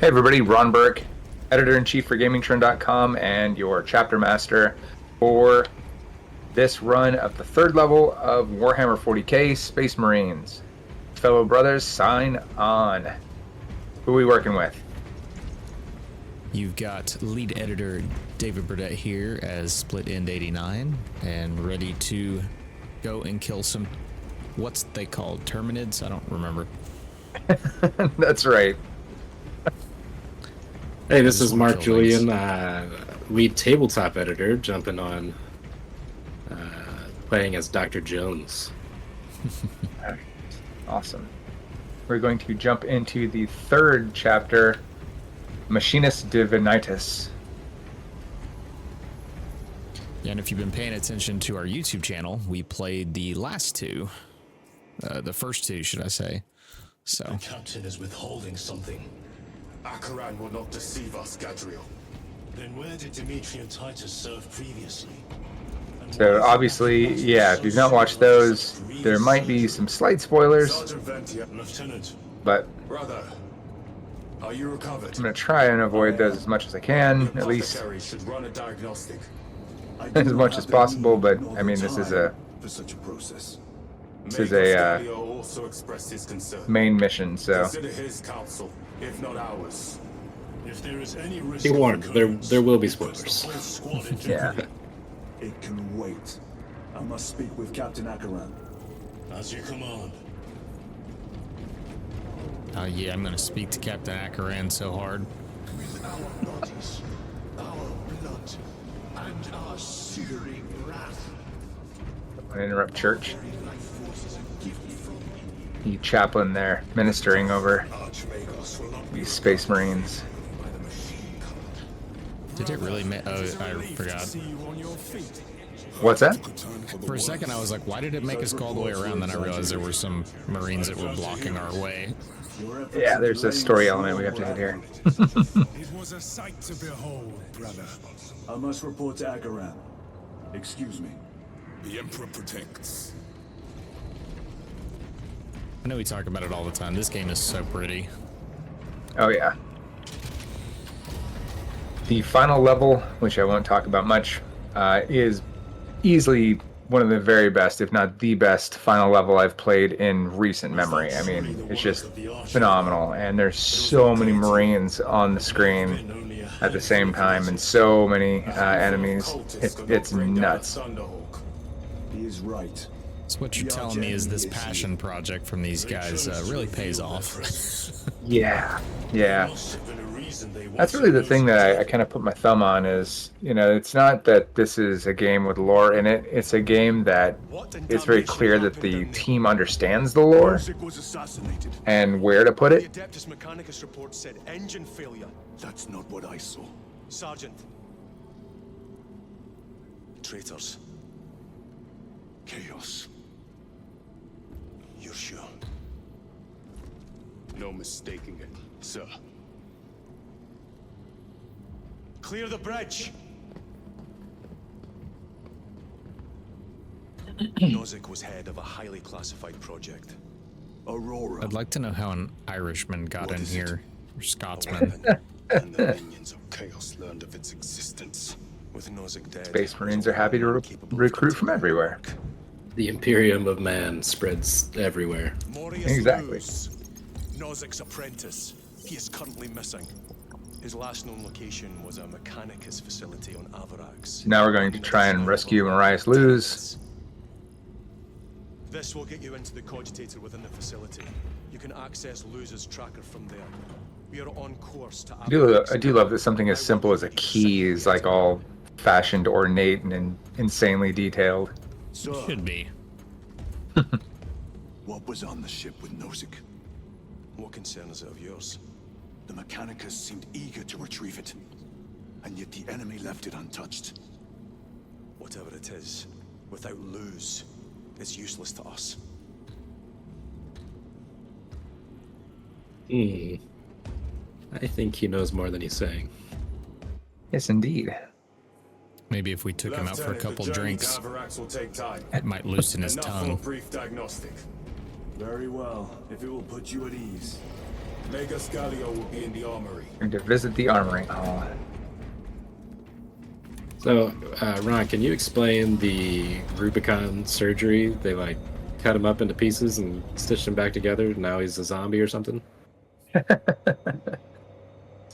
Hey everybody, Ron Burke, Editor-in-Chief for Gamingtrend.com and your Chapter Master for this run of the third level of Warhammer 40k Space Marines. Fellow brothers, sign on. Who are we working with? You've got lead editor David Burdett here as Split End 89 and ready to go and kill some, what's they called, Terminids? I don't remember. That's right. Hey, this is Mark Julian, lead tabletop editor, jumping on, playing as Dr. Jones. Awesome. We're going to jump into the third chapter, Machinus Divinitus. Yeah, and if you've been paying attention to our YouTube channel, we played the last two, the first two, should I say. So. The captain is withholding something. Akaran will not deceive us, Gadriel. Then where did Dimitri and Titus serve previously? So obviously, yeah, if you've not watched those, there might be some slight spoilers, Lieutenant, but brother, are you recovered? I'm going to try and avoid those as much as I can, at least should run a diagnostic. as much as possible, but I mean, this is a also expressed his concern. main mission, so Consider his counsel, if not ours. If there is any risk, Be warned, there will be spoilers. yeah. It can wait. I must speak with Captain Akaran. As you command. Yeah, I'm going to speak to Captain Akaran so hard. With our bodies, our blood, and our searing wrath. I interrupt church. The chaplain there ministering over these Space Marines. Did it really oh, I forgot. What's that? For a second, I was like, why did it make us go all the way around? Then I realized there were some Marines that were blocking our way. Yeah, there's a story element we have to hit here. It was a sight to behold, brother. I must report to Akaran. Excuse me. The Emperor protects. I know we talk about it all the time. This game is so pretty. Oh yeah. The final level, which I won't talk about much, is easily one of the very best, if not the best, final level I've played in recent memory. I mean, it's just phenomenal, and there's so many Marines on the screen at the same time, and so many enemies. It's nuts. He is right. So what you're telling me is this passion project from these guys really pays off. Yeah, yeah. That's really the thing that I kind of put my thumb on is, you know, it's not that this is a game with lore in it. It's a game that it's very clear that the team understands the lore and where to put it. The Adeptus Mechanicus report said engine failure. That's not what I saw. Sergeant. Traitors. Chaos. You're sure? No mistaking it, sir. Clear the bridge! Nozick was head of a highly classified project. Aurora. I'd like to know how an Irishman got in here, or Scotsman. And the minions of chaos learned of its existence. With Nozick dead, Space Marines are happy to recruit from everywhere. The Imperium of Man spreads everywhere. Morias Exactly. Leuze, Nozick's apprentice. He is currently missing. His last known location was a Mechanicus facility on Avarax. Now we're going to try and rescue Morias Leuze. This will get you into the cogitator within the facility. You can access Leuze's tracker from there. We are on course to I do love that something as simple as a key is like all fashioned, ornate, and insanely detailed. Should be. What was on the ship with Nozick? What concern is it of yours? The Mechanicus seemed eager to retrieve it, and yet the enemy left it untouched. Whatever it is, without Leuze, it's useless to us. I think he knows more than he's saying. Yes, indeed. Maybe if we took him out for a couple drinks, Avarax will take time. it might loosen his Enough for a tongue. brief diagnostic. Very well, if it will put you at ease. Megas Galio will be in the armory. And to visit the armory. Oh. So, Ron, can you explain the Rubicon surgery? They like cut him up into pieces and stitched him back together. And now he's a zombie or something.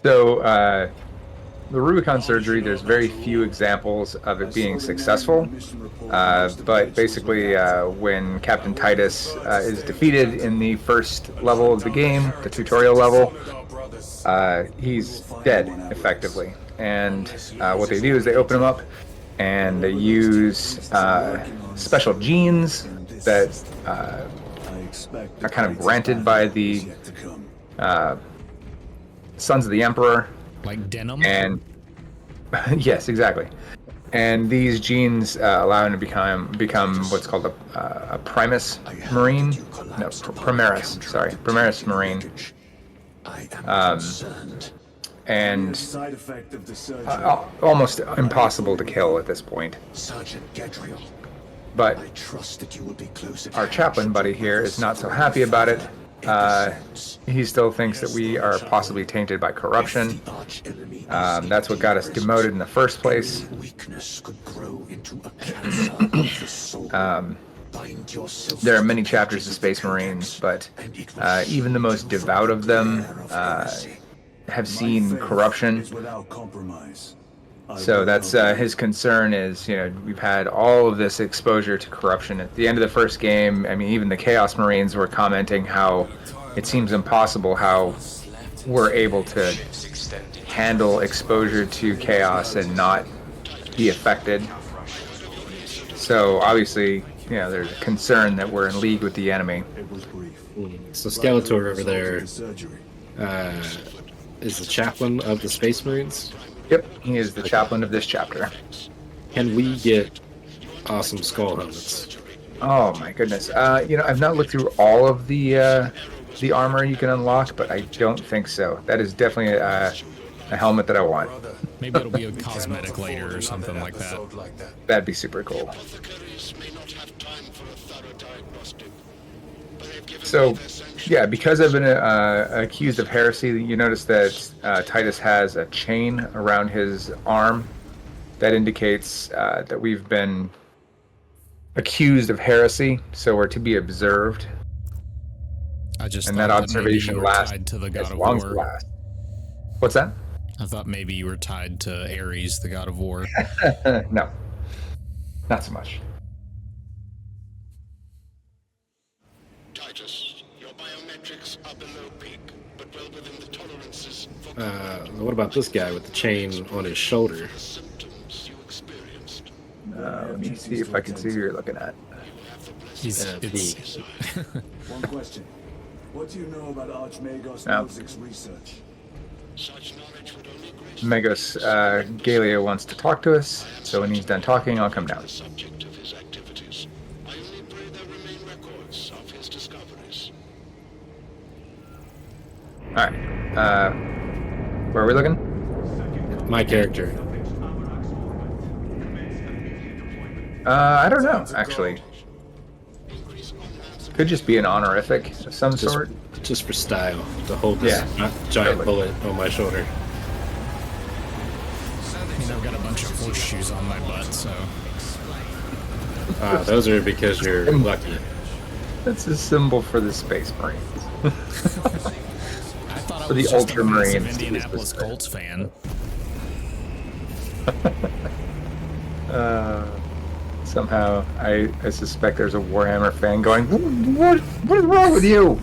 So, the Rubicon surgery, there's very few examples of it being successful. But basically, when Captain Titus is defeated in the first level of the game, the tutorial level, he's dead, effectively. And what they do is they open him up, and they use special genes that are kind of granted by the Sons of the Emperor. Like denim? And yes, exactly. And these genes allow him to become what's called a Primus Marine. No, Primaris. Sorry, Primaris Marine. And almost impossible to kill at this point. But our chaplain buddy here is not so happy about it. He still thinks that we are possibly tainted by corruption. That's what got us demoted in the first place. There are many chapters of Space Marines, but even the most devout of them have seen corruption. So that's his concern is, we've had all of this exposure to corruption. At the end of the first game, I mean, even the Chaos Marines were commenting how it seems impossible how we're able to handle exposure to chaos and not be affected. So obviously, there's a concern that we're in league with the enemy. So Skeletor over there is the chaplain of the Space Marines? Yep, he is the chaplain of this chapter. Can we get awesome skull helmets? Oh my goodness. I've not looked through all of the armor you can unlock, but I don't think so. That is definitely a helmet that I want. Maybe it'll be a cosmetic later or something like that. That'd be super cool. So, yeah, because I've been accused of heresy, you notice that Titus has a chain around his arm that indicates that we've been accused of heresy, so we're to be observed. I just and thought that observation maybe you were lasts tied to the god as of long as war. it lasts. What's that? I thought maybe you were tied to Ares, the god of war. No, not so much. Titus, your biometrics are below peak, but well within the tolerances for What about this guy with the chain on his shoulder? symptoms you experienced. Let me see if I can see who you're looking at. It's One question. What do you know about Archmagos Oh. Leuze's research? Such knowledge would only grace Megos Galia wants to talk to us, so when he's done talking, I'll come down. the subject of his activities. I only pray there remain records of his discoveries. Alright. Where are we looking? My character. I don't know, actually. Could just be an honorific of some Just, sort. just for style, to hold this giant totally. bullet on my shoulder. I've got a bunch of horseshoes on my butt, so Those are because you're lucky. That's a symbol for the Space Marines. I thought I For was the just a Ultramarines massive to use Indianapolis this. Colts fan. Somehow, I suspect there's a Warhammer fan going, what is wrong with you?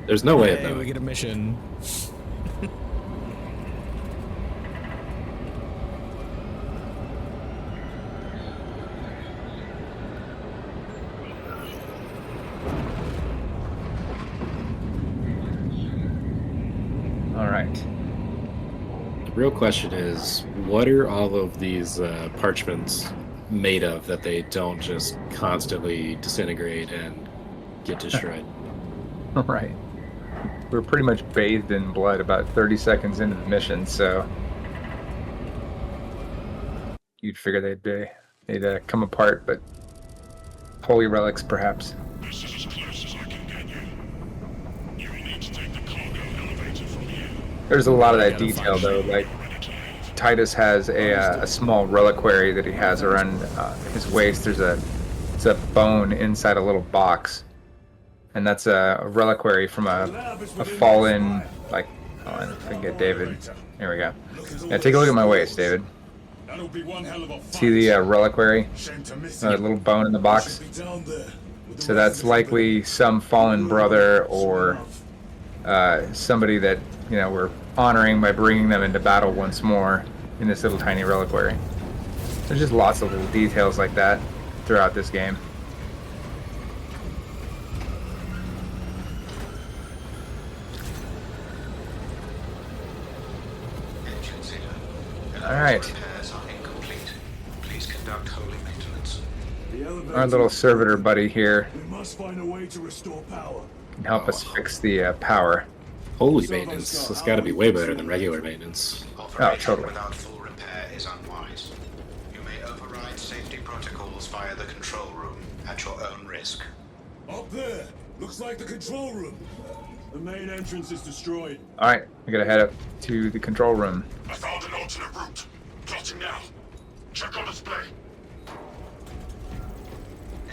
There's no way of Hey, we knowing. get a mission. All right. The real question is, what are all of these parchments made of that they don't just constantly disintegrate and get destroyed? All right. We're pretty much bathed in blood about 30 seconds into the mission, so you'd figure they'd come apart, but holy relics, perhaps. This is as close as I can There's a lot of that detail though. Like Titus has a small reliquary that he has around his waist. It's a bone inside a little box, and that's a reliquary from a fallen, like, oh, I forget David. Here we go. Yeah, take a look at my waist, David. See the reliquary, little bone in the box. So that's likely some fallen brother or somebody that, you know, we're honoring by bringing them into battle once more in this little tiny reliquary. There's just lots of little details like that throughout this game. All right. Our little servitor buddy here can help us fix the power. Holy maintenance. It's got to be way better than regular maintenance. Oh, totally. Without full repair is unwise. You may override safety protocols via the control room at your own risk. Up there! Looks like the control room. The main entrance is destroyed. Alright, we gotta head up to the control room. I found an alternate route. Plotting now. Check on display.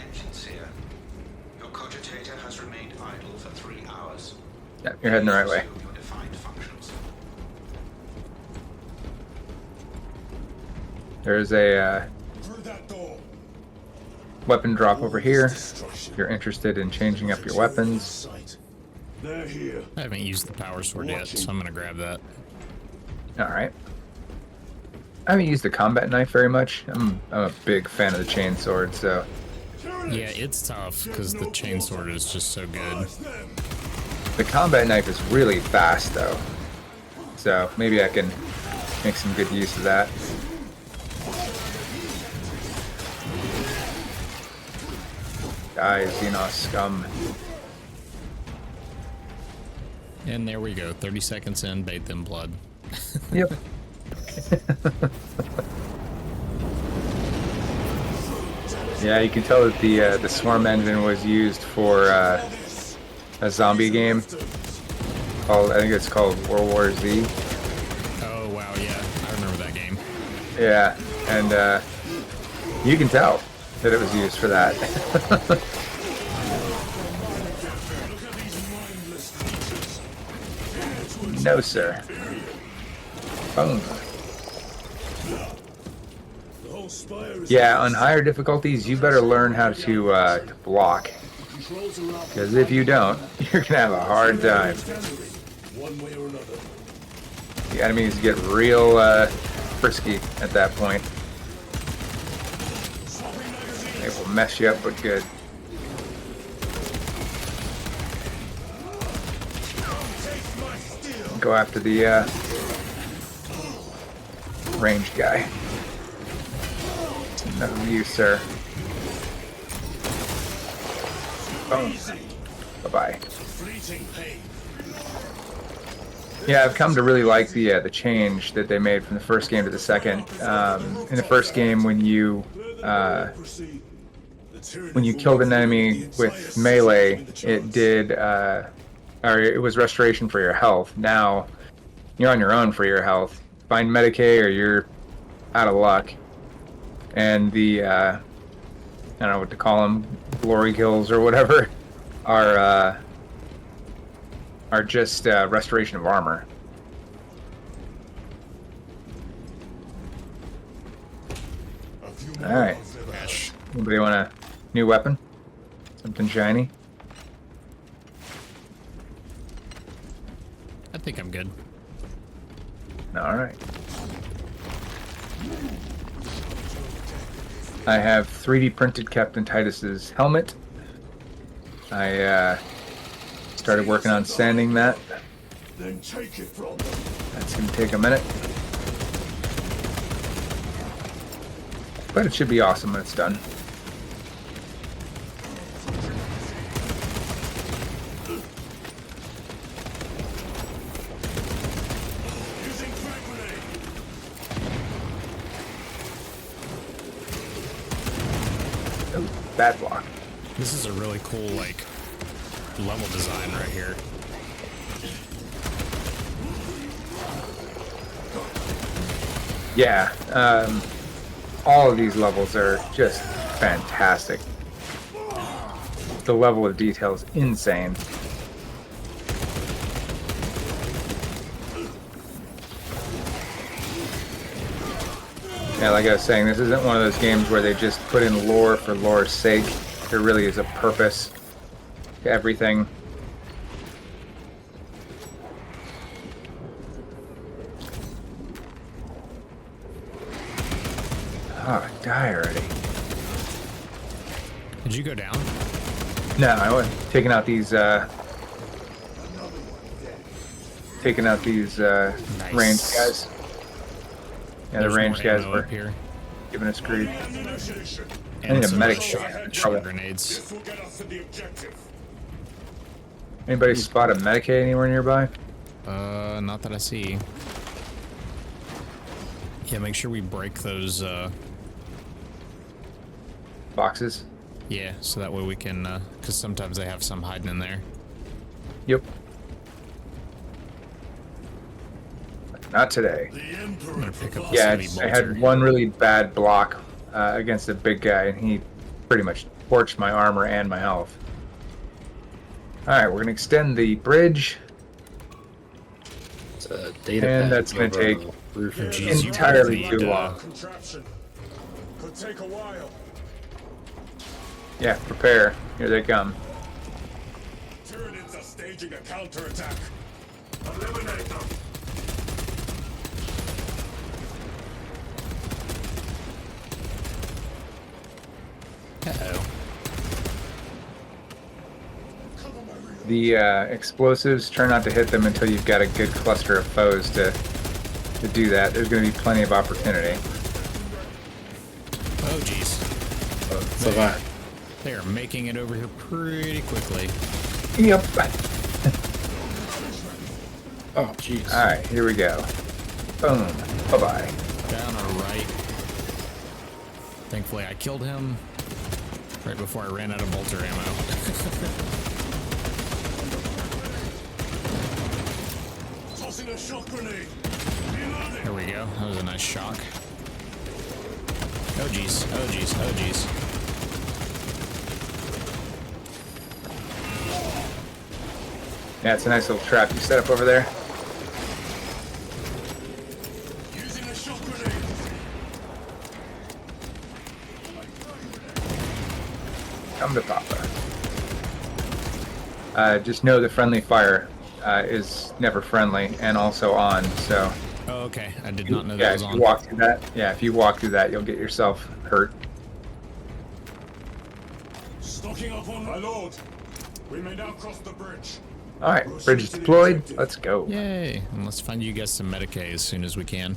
Engine's here. Your cogitator has remained idle for 3 hours. Yeah, you're heading the right way. Your defined functions. There's a Through that door. weapon drop over here. If you're interested in changing up your weapons. They're here. I haven't used the power sword yet, so I'm gonna grab that. Alright. I haven't used the combat knife very much. I'm a big fan of the chainsword, so Yeah, it's tough because the chainsword is just so good. the combat knife is really fast though. So maybe I can make some good use of that. Die, Xenos scum. And there we go. 30 seconds in, bathe in blood. Yep. Yeah, you can tell that the swarm engine was used for a zombie game called, I think it's called World War Z. Oh wow, yeah, I remember that game. Yeah, and you can tell that it was used for that. No, sir. Boom. Yeah, on higher difficulties, you better learn how to block. Because if you don't, you're gonna have a hard time. The enemies get real frisky at that point. They will mess you up, but good. Go after the ranged guy. No you, sir. Boom. Bye-bye. Yeah, I've come to really like the change that they made from the first game to the second. In the first game, when you killed an enemy with melee, it did, or it was restoration for your health. Now, you're on your own for your health. Find Medicaid or you're out of luck. And the, I don't know what to call them, glory kills or whatever, are just restoration of armor. Alright. Anybody want a new weapon? Something shiny? I think I'm good. Alright. I have 3D printed Captain Titus's helmet. I started working on sanding that. That's going to take a minute. But it should be awesome when it's done. Bad block. This is a really cool, like, level design right here. Yeah, all of these levels are just fantastic. The level of detail is insane. Yeah, like I was saying, this isn't one of those games where they just put in lore for lore's sake. There really is a purpose to everything. Oh, die already. Did you go down? No, I was taking out these Nice. ranged guys. Yeah, There's the ranged more guys ammo were up here. giving us grief. And need a some medic shot shot. grenades. This will get us to the objective. Anybody spot a Medicaid anywhere nearby? Not that I see. Yeah, make sure we break those, Boxes? yeah, so that way we can, because sometimes they have some hiding in there. Yep. Not today. The I'm Emperor gonna pick up provides- this Yeah, heavy I bolter. had one really bad block against a big guy, and he pretty much torched my armor and my health. Alright, we're going to extend the bridge. It's a data And pad that's gonna over take a roof and Jeez, you entirely really too need, long. Contraption. Could take a while. Yeah, prepare. Here they come. Tyranids are staging a counterattack. Eliminate them. Uh-oh. The explosives, try not to hit them until you've got a good cluster of foes to do that. There's going to be plenty of opportunity. Oh, jeez. So that They are making it over here pretty quickly. Yep. oh jeez. Alright, here we go. Boom. Bye-bye. Down or right. Thankfully, I killed him right before I ran out of bolter ammo. Tossing a shock grenade. There we go. That was a nice shock. Oh, jeez. Oh, jeez. Oh, jeez. Yeah, it's a nice little trap you set up over there. Using a shock grenade. Come to Papa. Just know the friendly fire is never friendly and also on, so... Oh, okay. I did not know Yeah, that was if on. you walk through that, if you walk through that, you'll get yourself hurt. Stocking up on my lord. We may now cross the bridge. Alright, bridge is deployed. Let's go. Yay. And let's find you guys some Medicaid as soon as we can.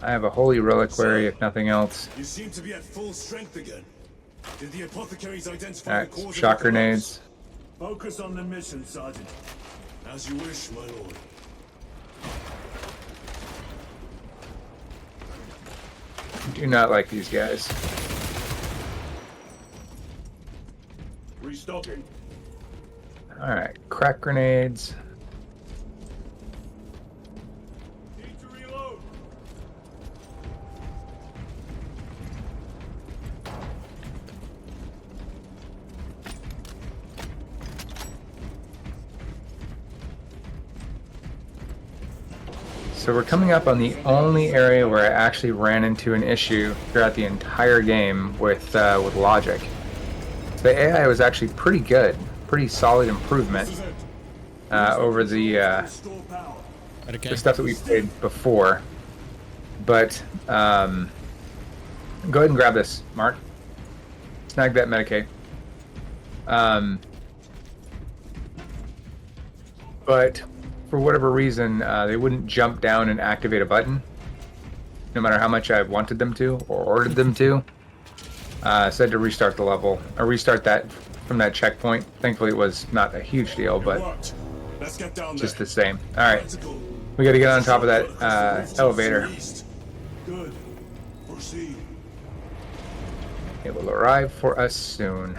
I have a holy reliquary, if nothing else. You seem to be at full strength again. Did the apothecaries identify Alright, the cause shock of the collapse? grenades. Focus on the mission, Sergeant. As you wish, my lord. Do not like these guys. Restocking. Alright, crack grenades. Need to reload. So we're coming up on the only area where I actually ran into an issue throughout the entire game with logic. The AI was actually pretty good, pretty solid improvement over the Restore power. Medicaid? stuff that we played before. But go ahead and grab this, Mark. Snag that Medicaid. But for whatever reason, they wouldn't jump down and activate a button, no matter how much I wanted them to or ordered them to. So I had to restart the level, or restart that from that checkpoint. Thankfully, it was not a huge deal, It but worked. Let's get down just there. the same. All right, Tactical. we got to get on top of that elevator. Good. Proceed. It will arrive for us soon.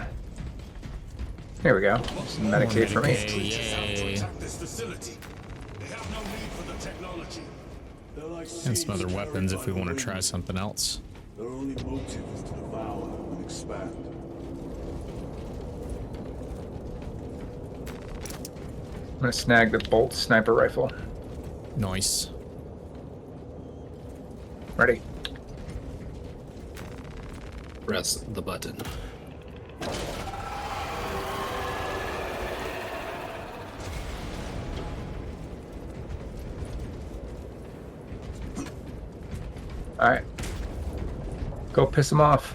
Here we go. Some Medicaid for me. Yay. Attack this facility. They have no need for the technology. They're like And some seeds other carried weapons if by we the want to wind. try something else. Their only motive is to devour and expand. I'm gonna snag the Bolt sniper rifle. Nice. Ready? Press the button. All right. Go piss him off.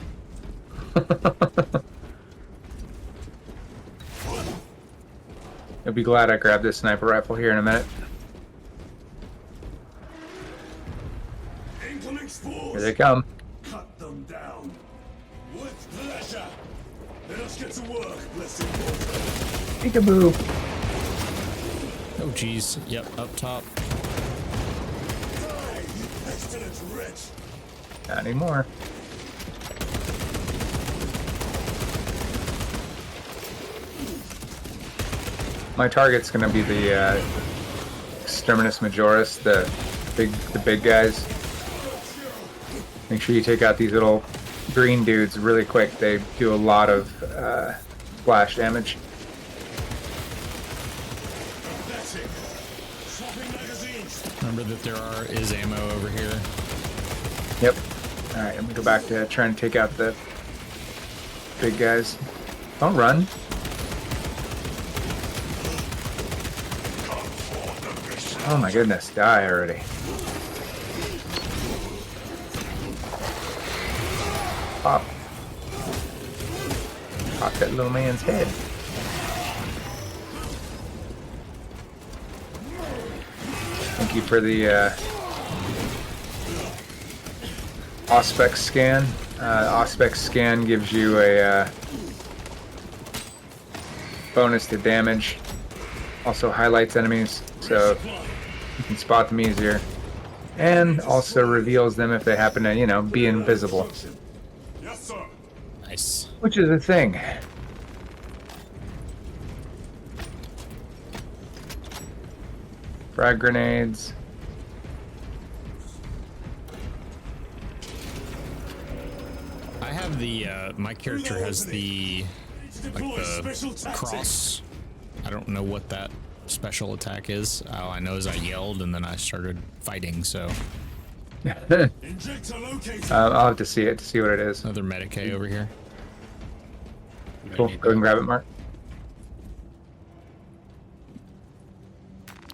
You'll be glad I grabbed this sniper rifle here in a minute. Incoming Here spores! they come. Cut them down. With pleasure. Let us get to work, blessed Lord. Peekaboo. Oh, geez. Yep, up top. Die, you pestilent wretch! Not anymore. My target's gonna be the Exterminus Majoris, the big guys. Make sure you take out these little green dudes really quick. They do a lot of splash damage. Pathetic. Swapping magazines. Remember that there is ammo over here. Yep. All right, I'm gonna go back to trying to take out the big guys. Don't run. Oh my goodness, die already. Pop. Pop that little man's head. Thank you for the Auspex scan. Auspex scan gives you a bonus to damage. Also highlights enemies, so you can spot them easier. And also reveals them if they happen to, you know, be invisible. Yes, sir. Nice. Which is a thing. Frag grenades. I have the, my character has the, like Deploy the special tactics. cross. I don't know what that special attack is. All I know is I yelled and then I started fighting, so. Injector located. I'll have to see it to see what it is. Another Medicaid over here. Cool. Go ahead and grab it, Mark.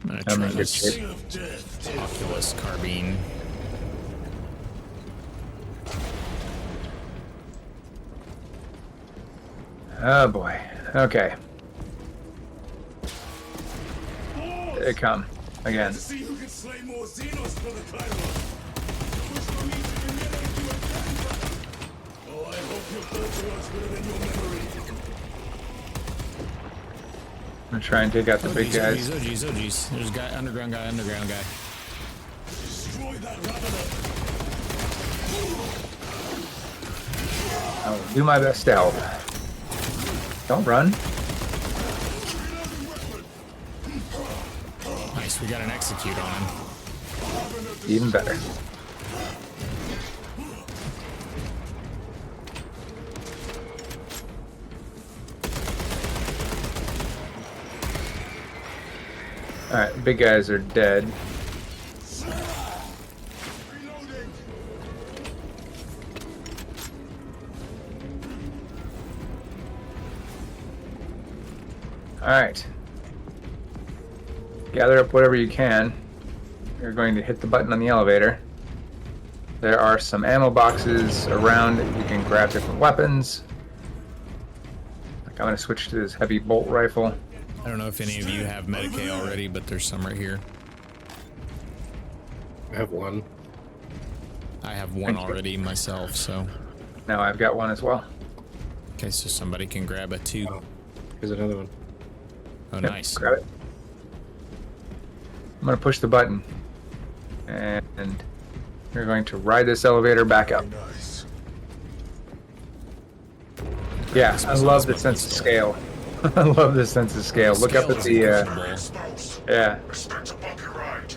I'm gonna I'm try in good this shape. of death. Oculus carbine. Oh boy. Okay. Here they come. Again. To see who can slay more Xenos for the Chiron. Which will need to be willing to attend. Oh, I hope your thoughts are better than your memory. I'm gonna try and take out the big guys. Oh geez, oh geez. There's a guy, underground guy. Destroy that Ravener. I will do my best to help. Don't run. Nice, we got an execute on him. Even better. Alright, big guys are dead. Alright. Gather up whatever you can. You're going to hit the button on the elevator. There are some ammo boxes around. You can grab different weapons. Like I'm going to switch to this heavy bolt rifle. I don't know if any of you have Medicaid already, but there's some right here. I have one. I have one Thank you. already myself, so. Now I've got one as well. Okay, so somebody can grab a 2. Here's another one. Oh, Yep, nice. grab it. I'm going to push the button. And you're going to ride this elevator back up. Nice. Yeah, I love the sense of scale. I love this sense of scale. Look up at the, Exposed. yeah. Expect a bumpy ride.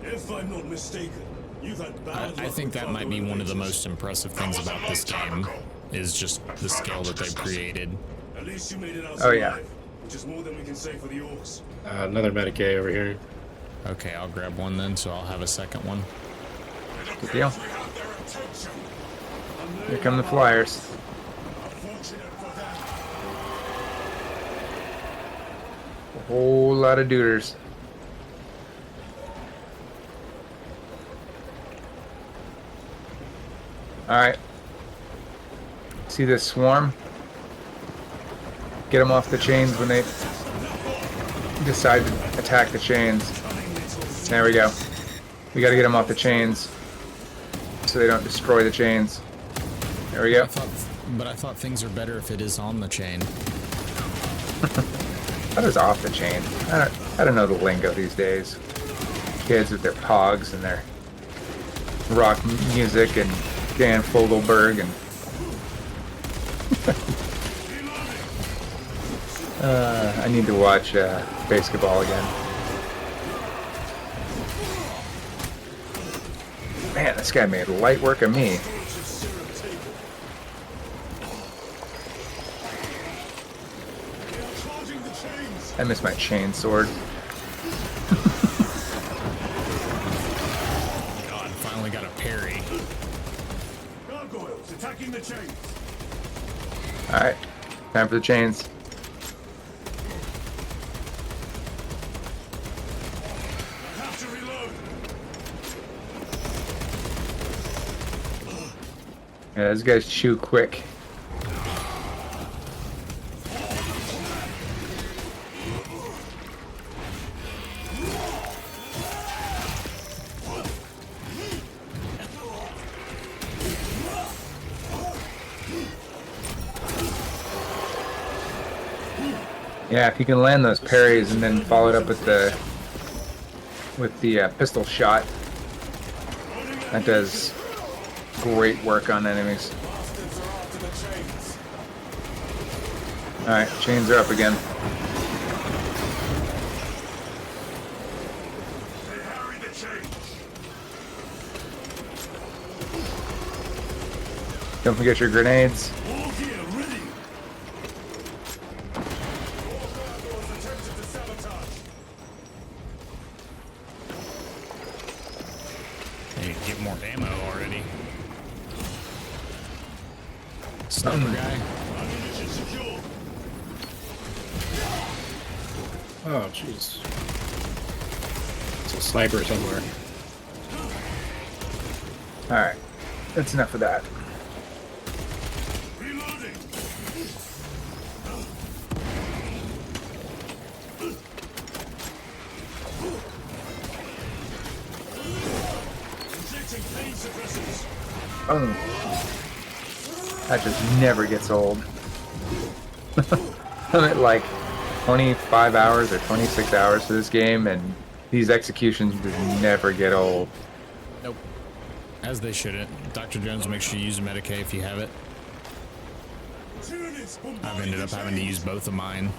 If I'm not mistaken, you've had bad I luck think with that might be cargo one of the elevators. most impressive things about this game, is just the scale that they've created. At least you made it out Oh, alive, yeah. which is more than we can say for the orcs. Another Medicae over here. Okay, I'll grab one then, so I'll have a second one. Good deal. We have their attention. Here come the flyers. Unfortunate for them. A whole lot of duders. Alright. See this swarm? Get them off the chains when they decide to attack the chains. There we go. We gotta get them off the chains so they don't destroy the chains. There we go. But I thought things are better if it is on the chain. That is off the chain. I don't know the lingo these days. Kids with their pogs and their rock music and Dan Fogelberg and I need to watch basketball again. Man, this guy made light work of me. I miss my chain sword. God, finally got a parry. Gargoyles attacking the chains. Alright, time for the chains. I have to reload. Yeah, those guys chew quick. Yeah, if you can land those parries and then follow it up with the pistol shot, that does great work on enemies. Alright, chains are up again. They harry the chains. Don't forget your grenades. All gear ready. Hey, get more ammo already. Sniper guy. Ammunition secure. Oh, jeez. It's a sniper somewhere. Alright, that's enough of that. Reloading. Injecting pain suppressants. Boom. That just never gets old. I'm at like 25 hours or 26 hours to this game, and these executions just never get old. Nope. As they shouldn't. Dr. Jones, make sure you use a Medicae if you have it. Tyranid I've ended up having to use both of mine.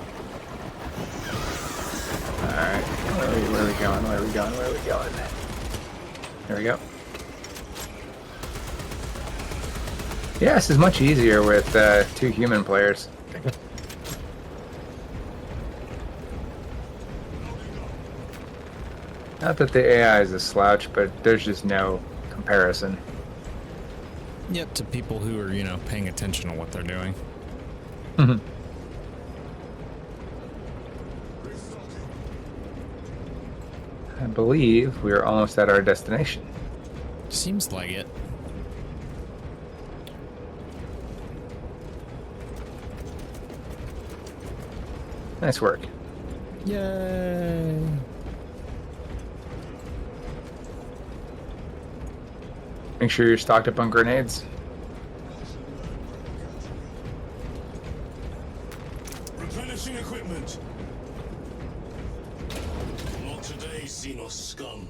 Alright, where are we going? Where are we going? Where are we going? There we go. Yeah, this is much easier with 2 human players. Not that the AI is a slouch, but there's just no comparison. Yep, to people who are, you know, paying attention to what they're doing. I believe we are almost at our destination. Seems like it. Nice work. Yay! Make sure you're stocked up on grenades. Replenishing equipment. Not today, Xenos scum.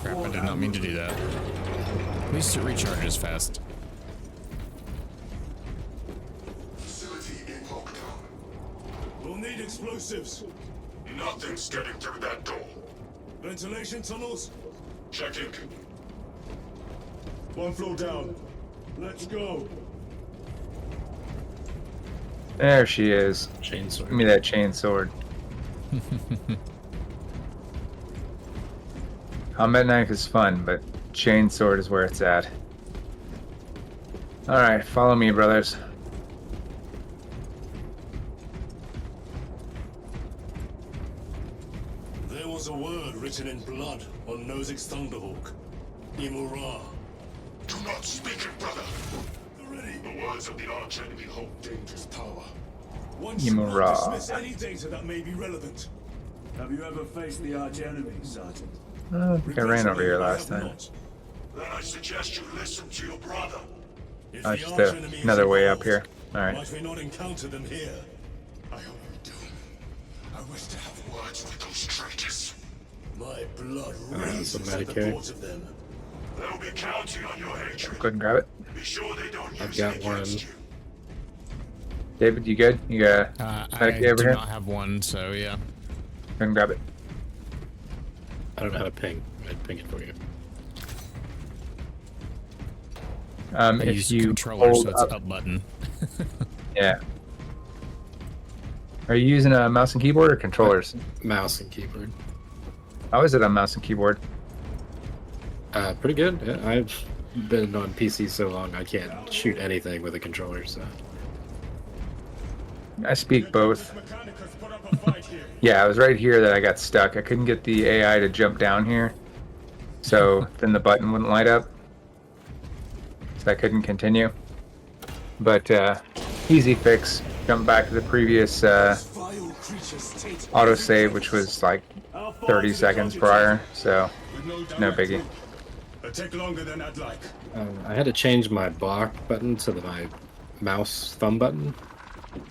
Crap, I did not mean to do that. At least it recharges fast. Facility in lockdown. explosives. Nothing's getting through that door. Ventilation tunnels. Checking. One floor down. Let's go. There she is. Chainsaw. Give me that chain sword. Combat knife is fun, but chain sword is where it's at. Alright, follow me, brothers. There was a word written in blood on Nozick's Thunderhawk. Imura. Do not speak it, brother. Ready. The words of the archenemy hold dangerous power. One should not Imura. dismiss any data that may be relevant. Have you ever faced the archenemy, Sergeant? I think I ran over here last time. Then I suggest you listen to your brother. If Oh, the just archenemy is another way up involved, here. Alright. might we not encounter them here? I hope you do. I wish to have words with those traitors. My blood some races at the Medicare. thought of them. They'll be counting on your hatred. Go ahead and grab it. Be sure they don't I've use got it one. against you. David, you good? You got I Medicare over do here? not have one, so yeah. Go ahead and grab it. I don't know how to ping. I'd ping it for you. I If use you controller, hold so it's up, up button. yeah. Are you using a mouse and keyboard or controllers? Mouse and keyboard. How is it on mouse and keyboard? Pretty good. Yeah, I've been on PC so long I can't shoot anything with a controller, so. I speak both. Mechanicus put up a fight here. Yeah, I was right here that I got stuck. I couldn't get the AI to jump down here. So then the button wouldn't light up. So I couldn't continue. But easy fix. Jump back to the previous Vile creatures taint autosave, which was like 30 seconds prior. So with no biggie. It'll take longer than I'd like. I had to change my block button to my mouse thumb button.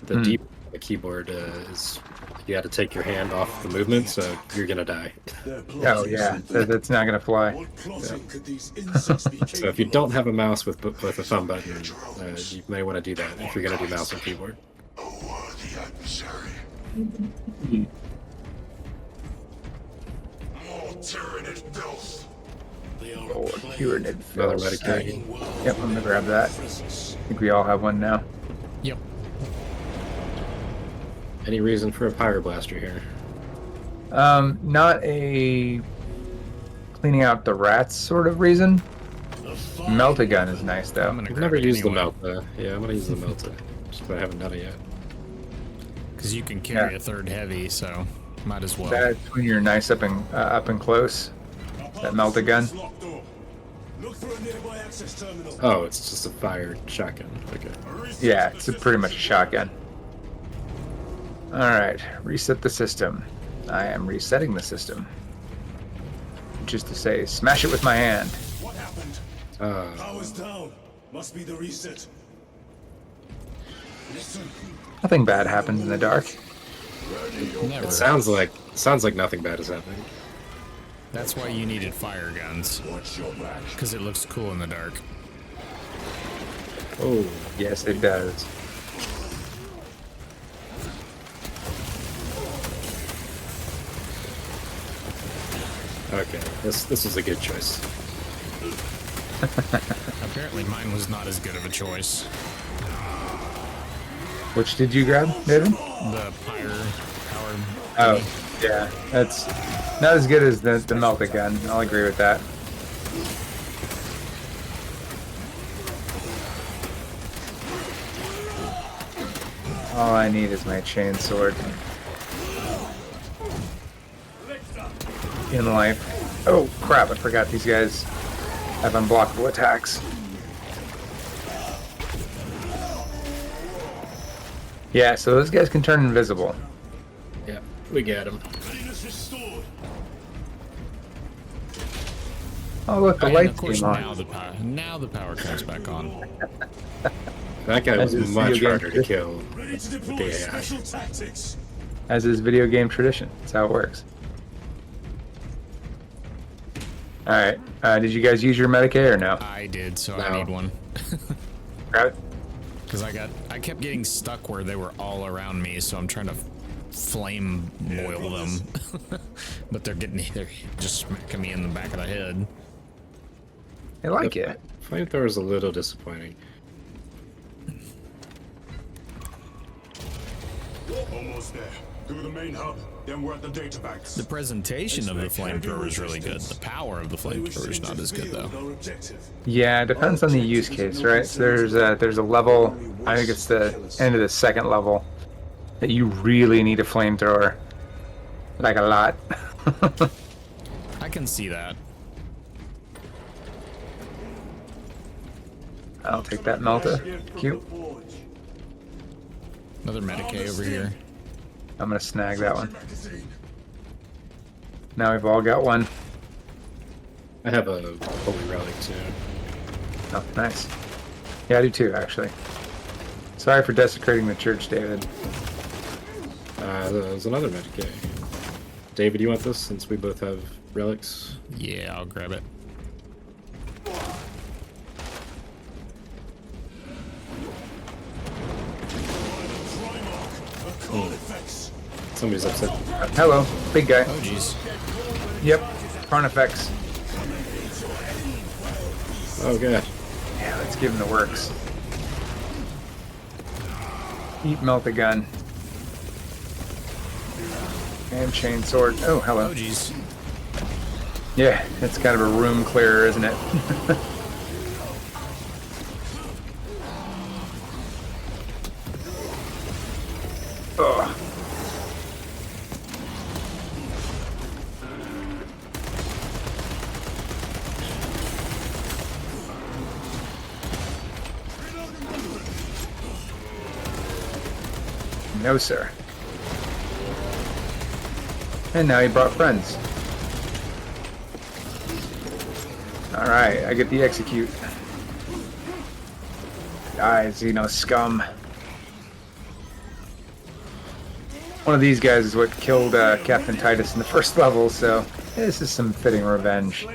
The deep the keyboard is you got to take your hand off the movement, so you're gonna die. Oh yeah, that's not gonna fly. What plotting could these insects be So if you don't have a mouse with a thumb button, you may want to do that if you're gonna do mouse and keyboard. A worthy adversary. More Tyranid filth. They are Oh, a plague. Tyranid Another filth. Medicare. Yep, I'm gonna grab that. I think we all have one now. Yep. Any reason for a pyroblaster here? Not a cleaning out the rats sort of reason. Melt-a-gun is nice though. I'm gonna I've grab never it used anyway, the melta. Yeah, I'm gonna use the melta, just but I haven't done it yet. because you can carry Yeah. a third heavy, so might as well. That's when you're nice up and close. That melt-a-gun. Locked door. Look through a nearby access terminal. Oh, it's just a fire shotgun. Okay. Yeah, it's pretty much a shotgun. Alright, reset the system. I am resetting the system. Which is to say, smash it with my hand. What happened? Power's down. Must be the reset. Listen. Nothing bad happens in the dark. Never. It sounds like nothing bad is happening. That's why you needed fire guns, Watch your back. because it looks cool in the dark. Oh, Yes, it does. okay. This was a good choice. Apparently mine was not as good of a choice. Which did you grab, David? The power. Oh, yeah. That's not as good as the melt-a-gun. I'll agree with that. All I need is my chain sword. In life. Oh, crap. I forgot these guys have unblockable attacks. Yeah, so those guys can turn invisible. Yeah, we got him. Readiness restored. Oh, look, the And lights of course came on. now the power comes back on. That guy was That is much video game harder to tradition. kill Ready to with deploy the AI. special tactics. As is video game tradition. That's how it works. Alright, did you guys use your Medicaid or no? I did, so I No. need one. Grab it. Because I kept getting stuck where they were all around me, so I'm trying to flame boil them. But they're just smacking me in the back of the head. I like it. Flamethrower is a little disappointing. Almost there. Through the main hub, then we're at the data banks. The presentation of the flamethrower is really good. The power of the flamethrower is not as good, though. Yeah, it depends on the use case, right? So there's a level, I think it's the end of the second level, that you really need a flamethrower. Like a lot. I can see that. I'll take that melta. Cute. Another Medicaid over here. I'm gonna snag that one. Now we've all got one. I have a holy relic too. Oh, nice. Yeah, I do too, actually. Sorry for desecrating the church, David. There's another Medicaid. David, you want this since we both have relics? Yeah, I'll grab it. Somebody's upset. Hello, big guy. Oh, jeez. Yep, Carnifex. Oh god. Yeah, let's give him the works. Eat melt the gun. And chain sword. Oh, hello. Oh, jeez. Yeah, it's kind of a room clearer, isn't it? Ugh. No, sir. And now he brought friends. Alright, I get the execute. Die, Xeno scum. One of these guys is what killed Captain Titus in the first level, so this is some fitting revenge.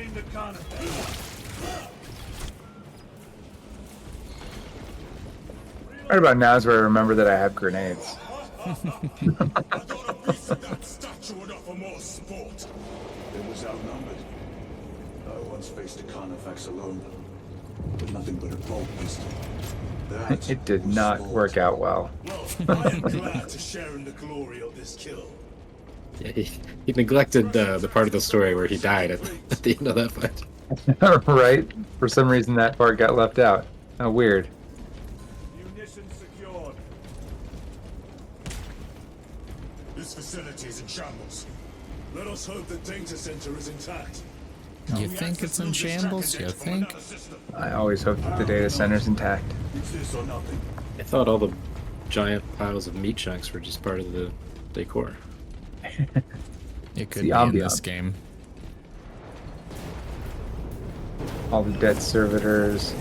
Right about now is where I remember that I have grenades. I thought a piece of that statue would offer more sport. It was outnumbered. I once faced a Carnifex alone, with nothing but a bolt pistol. That It did was not sport. work out well. Well, I am glad to share in the glory of this kill. Yeah, he neglected the part of the story where he died at the end of that fight. Right? For some reason that part got left out. How weird. Munitions secured. This facility is in shambles. Let us hope the data center is intact. You think it's in shambles? You think? I always hope that the data center's intact. It's this or nothing. I thought all the giant piles of meat chunks were just part of the decor. It could the be in this ambiance. game. All the dead servitors.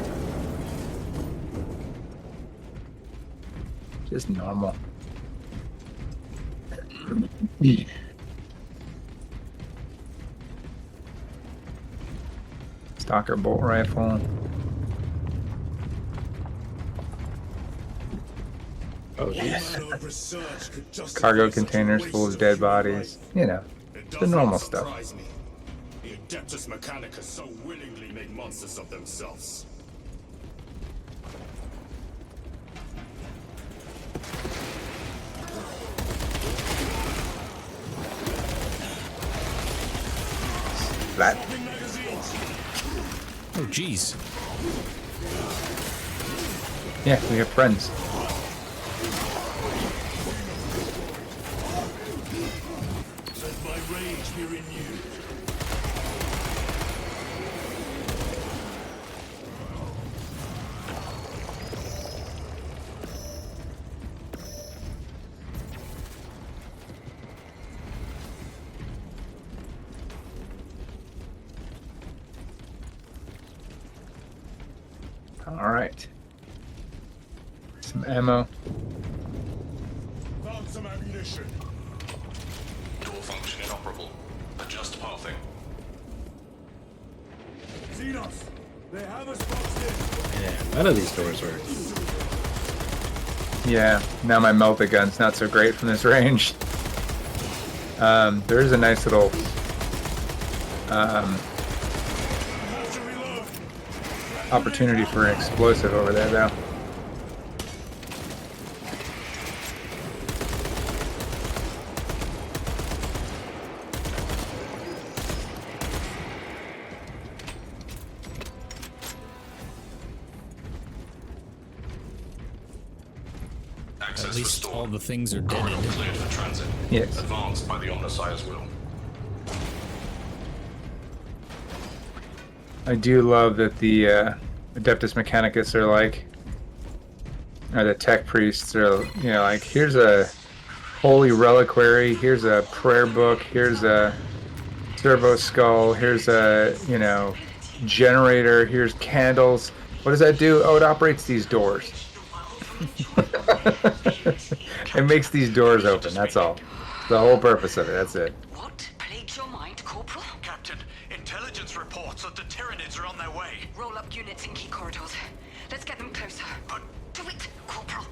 Just normal. Stalker bolt rifle. Oh, jeez. All manner of research could justify Cargo such a containers waste full of of dead human bodies. life. You know, It the does normal not stuff. surprise me. The Adeptus Mechanicus so willingly make monsters of themselves. That. Oh, jeez. Yeah, we have friends. Let my rage be renewed. All right. Some ammo. Found some ammunition. Door function inoperable. Adjust pathing. Xenos, they have us boxed in. Yeah, none of these doors work. Yeah, now my melta gun's not so great from this range. There is a nice little opportunity for an explosive over there, though. Access At least all restored. the things are dead. Corridor cleared for transit. Yes. Advanced by the Omnissiah's will. I do love that the Adeptus Mechanicus are like, or the tech priests are, you know, like, here's a holy reliquary, here's a prayer book, here's a servo skull, here's a, you know, generator, here's candles. What does that do? Oh, it operates these doors. It makes these doors open, that's all. The whole purpose of it, that's it. What plagues your mind, Corporal? Captain, intelligence reports that the Tyranids are on their way. Roll up units in key corridors. Let's get them closer. But Do it, Corporal.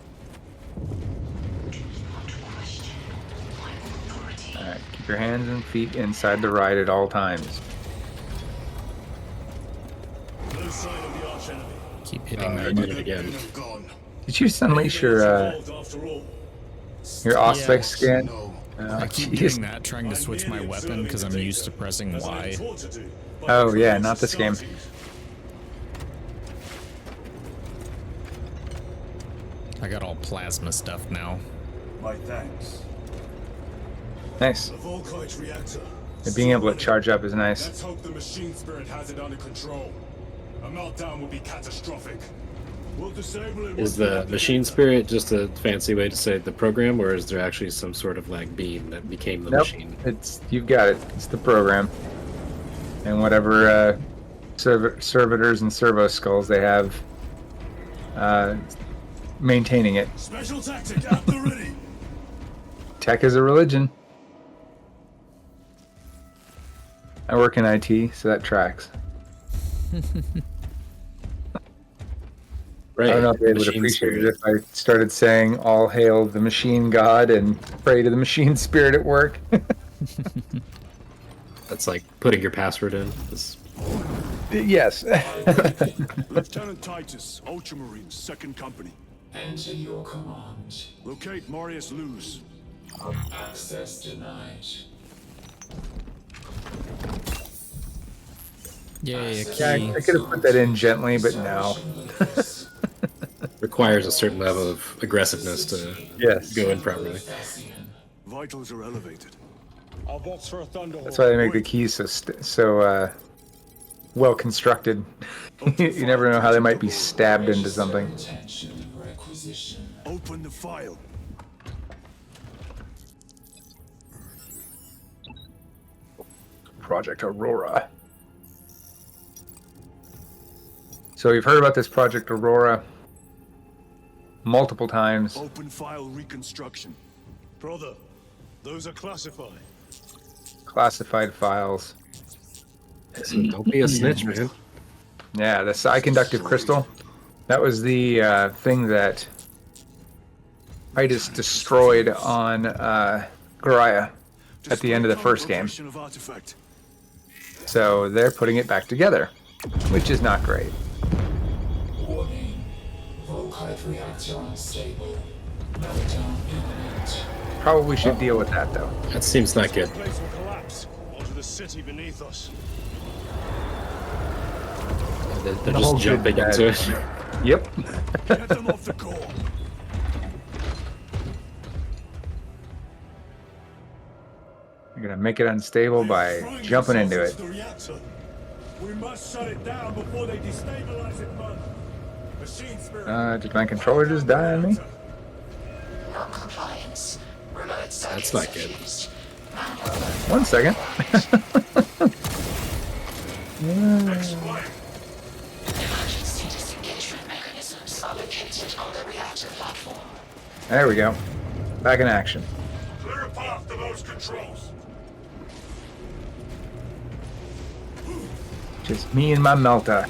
Alright, keep your hands and feet inside the ride at all times. No sign of the arch enemy. Keep hitting I that. did it again. Gone. Did you unleash your After all. Auspex scan? No. Oh, I keep jeez. doing that, trying to switch my weapon because I'm used to pressing Y. Oh, yeah, not this game. I got all plasma stuff now. My thanks. Nice. The Volkite reactor. And being able to charge up is nice. Let's hope the machine spirit has it under control. A meltdown would be catastrophic. We'll disable it. Is the machine spirit just a fancy way to say the program, or is there actually some sort of like being that became the Nope, machine? it's, you've got it. It's the program. And whatever servitors and servo skulls they have maintaining it. Special tactic at the ready. Tech is a religion. I work in IT, so that tracks. Right. I don't know if they would machine appreciate spirit. it if I started saying all hail the machine god and pray to the machine spirit at work. That's like putting your password in. Yes. Lieutenant Titus, Ultramarines, 2nd Company. Enter your command. Locate Morias Leuze. Access denied. Yay, a Yeah, key. I could have put that in gently, but no. Requires a certain level of aggressiveness to Yes. go in properly. Vitals are elevated. I'll box for a thunder. That's why they make the keys so well constructed. You never know how they might be stabbed into something. Attention requisition. Open the file. Project Aurora. So we've heard about this Project Aurora multiple times. Open file reconstruction. Brother, those are classified. Classified files. So don't be a snitch, man. Yeah, the psi-conductive crystal. That was the thing that Titus destroyed on Goriah at the end of the first game. Location of artifact. So they're putting it back together, which is not great. Warning. Volkite reactor unstable. Meltdown imminent. Probably should deal with that though. That seems not good. The place will collapse onto the city beneath us. They're The whole just good jumping bad. into it. Yep. Get them off the core. You're gonna make it unstable by Throwing jumping into themselves it. the reactor. We must shut it down before they destabilize it further. Machine spirit. Did my controller just die on me? Non-compliance. Remote That's not good. used. 1 second. Emergency disengagement mechanisms are located on the reactor platform. There we go. Back in action. Clear a path to those controls. Just me and my melta.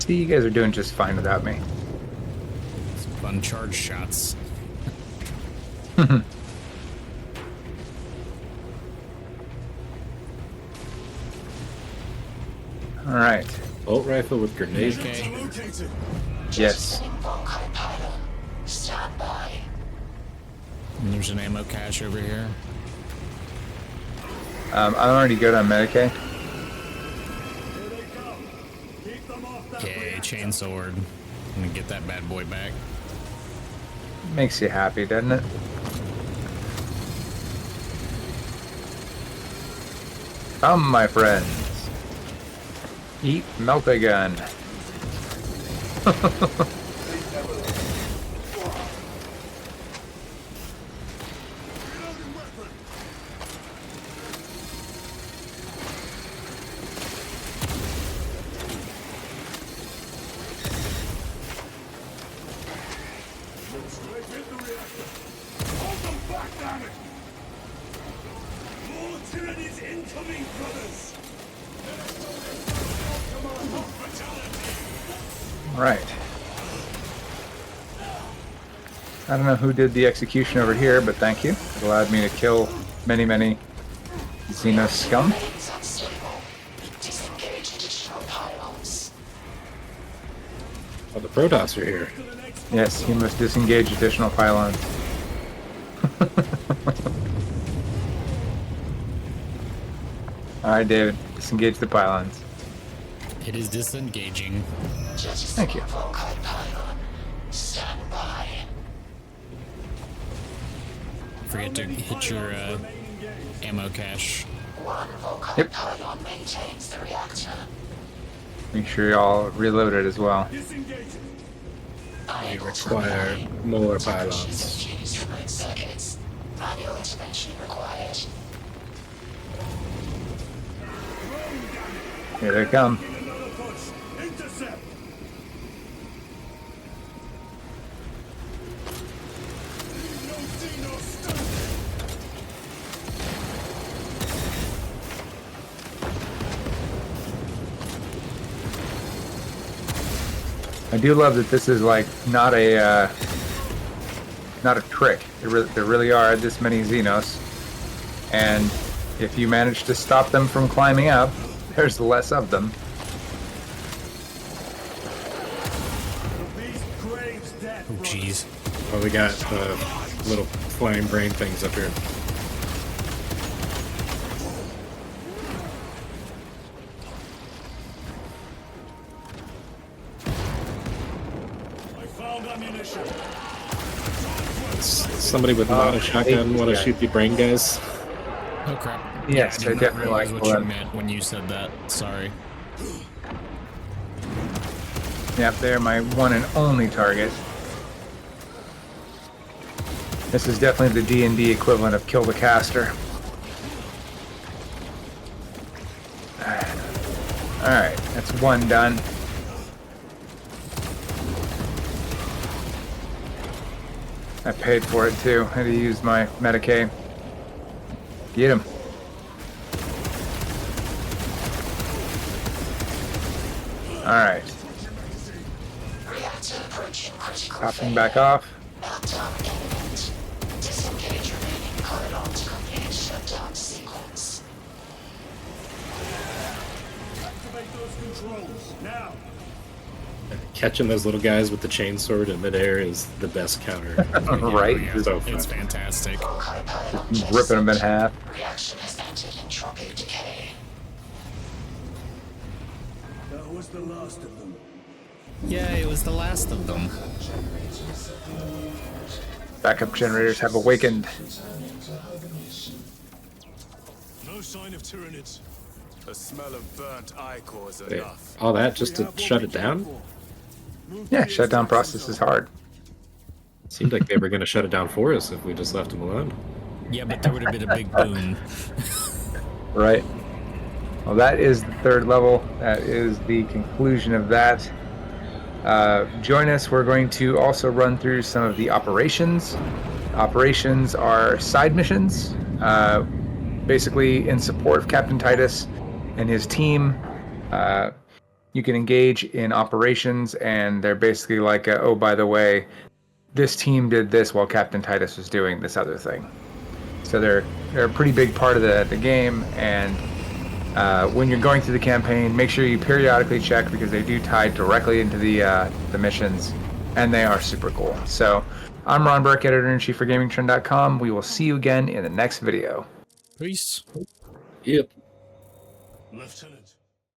See, you guys are doing just fine without me. Some fun charge shots. All right. Bolt rifle with grenade. Okay. Located. Yes. Stand by. And there's an ammo cache over here. I'm already good on Medicaid. Here they come. Keep them off that Okay, reactor. chainsword. I'm gonna get that bad boy back. Makes you happy, doesn't it? Come, my friends. Eat melt-a-gun. Reloading weapon. Straight hit the reactor. Hold them back, damn it! More Tyranids incoming, brothers! Right. I don't know who did the execution over here, but thank you. It allowed me to kill many, many Xenos scum. Lanes unstable. Disengage additional pylons. Oh, the Protoss are here. Yes, you must disengage additional pylons. Alright, David. Disengage the pylons. It is disengaging. Thank you. Volkite pylon. Stand by. Forget to hit your ammo cache. One Volkite Yep. pylon maintains the reactor. Make sure y'all reload it as well. We require more pylons. Fused from main circuits. Manual intervention required. Here they come. Another push. Intercept. Leave no Xenos standing. I do love that this is like not a trick. There really are this many Xenos, and if you manage to stop them from climbing up, there's less of them. The beast craves death. Oh, jeez. Oh, we got little flying brain things up here. I found ammunition. Somebody with not a shotgun want to shoot the brain guys? Oh crap. Yes, I I did not definitely realize like what you blood. meant when you said that. Sorry. Yep, they're my one and only target. This is definitely the D&D equivalent of kill the caster. Alright, that's one done. I paid for it too. I had to use my Medicaid. Get him. Alright. Reactor approaching critical Popping failure. back off. Meltdown imminent. Disengage remaining pylon to complete shutdown sequence. Activate those controls. Now. Catching those little guys with the chainsword in midair is the best counter. Right? So fun. It's fantastic. Volkite pylon Ripping them in half. reaction has entered entropic decay. That was the last of them. Yeah, it was the last of them. Backup generators have awakened. No sign of Tyranids. The smell of burnt ichor is Wait, enough. all that just to shut it down? Yeah, shutdown process is hard. Seemed like they were going to shut it down for us if we just left them alone. Yeah, but there would have been a big boom. Right. Well, that is the third level. That is the conclusion of that. Join us. We're going to also run through some of the operations. Operations are side missions, basically in support of Captain Titus and his team. You can engage in operations, and they're basically like, oh, by the way, this team did this while Captain Titus was doing this other thing. So they're a pretty big part of the game, and when you're going through the campaign, make sure you periodically check because they do tie directly into the missions, and they are super cool. So I'm Ron Burke, editor-in-chief for Gamingtrend.com. We will see you again in the next video. Peace. Yep. Lieutenant.